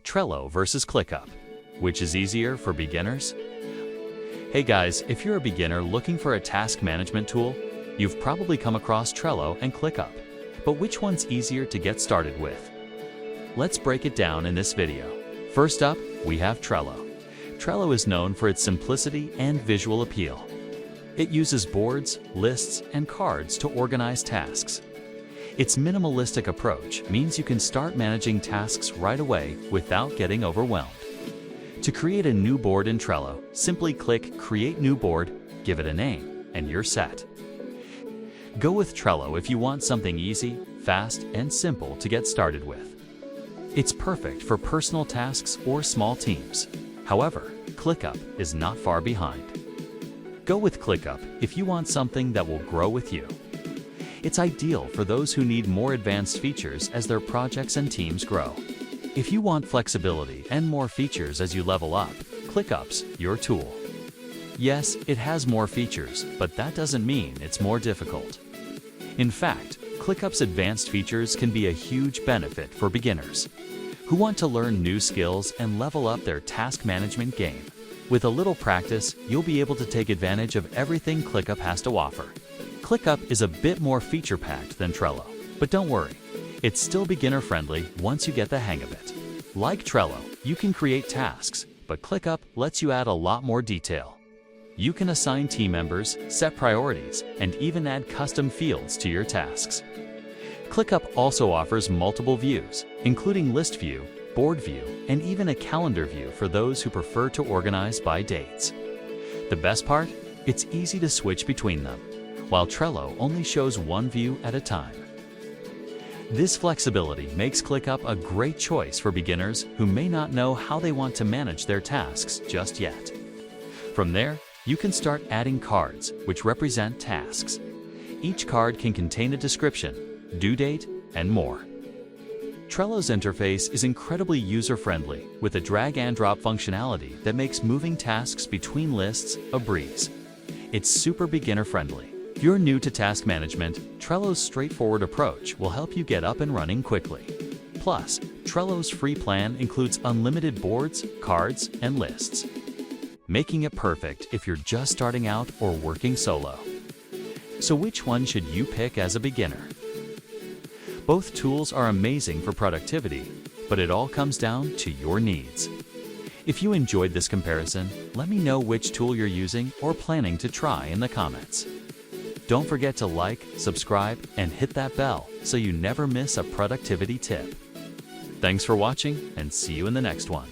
Trello versus ClickUp. Which is easier for beginners? Hey guys, if you're a beginner looking for a task management tool, you've probably come across Trello and ClickUp. But which one's easier to get started with? Let's break it down in this video. First up, we have Trello. Trello is known for its simplicity and visual appeal. It uses boards, lists, and cards to organize tasks. Its minimalistic approach means you can start managing tasks right away without getting overwhelmed. To create a new board in Trello, simply click Create New Board, give it a name, and you're set. Go with Trello if you want something easy, fast, and simple to get started with. It's perfect for personal tasks or small teams. However, ClickUp is not far behind. Go with ClickUp if you want something that will grow with you. It's ideal for those who need more advanced features as their projects and teams grow. If you want flexibility and more features as you level up, ClickUp's your tool. Yes, it has more features, but that doesn't mean it's more difficult. In fact, ClickUp's advanced features can be a huge benefit for beginners who want to learn new skills and level up their task management game. With a little practice, you'll be able to take advantage of everything ClickUp has to offer. ClickUp is a bit more feature-packed than Trello, but don't worry, it's still beginner-friendly once you get the hang of it. Like Trello, you can create tasks, but ClickUp lets you add a lot more detail. You can assign team members, set priorities, and even add custom fields to your tasks. ClickUp also offers multiple views, including list view, board view, and even a calendar view for those who prefer to organize by dates. The best part? It's easy to switch between them, while Trello only shows one view at a time. This flexibility makes ClickUp a great choice for beginners who may not know how they want to manage their tasks just yet. From there, you can start adding cards, which represent tasks. Each card can contain a description, due date, and more. Trello's interface is incredibly user-friendly with a drag-and-drop functionality that makes moving tasks between lists a breeze. It's super beginner-friendly. If you're new to task management, Trello's straightforward approach will help you get up and running quickly. Plus, Trello's free plan includes unlimited boards, cards, and lists, making it perfect if you're just starting out or working solo. So which one should you pick as a beginner? Both tools are amazing for productivity, but it all comes down to your needs. If you enjoyed this comparison, let me know which tool you're using or planning to try in the comments. Don't forget to like, subscribe, and hit that bell so you never miss a productivity tip. Thanks for watching, and see you in the next one.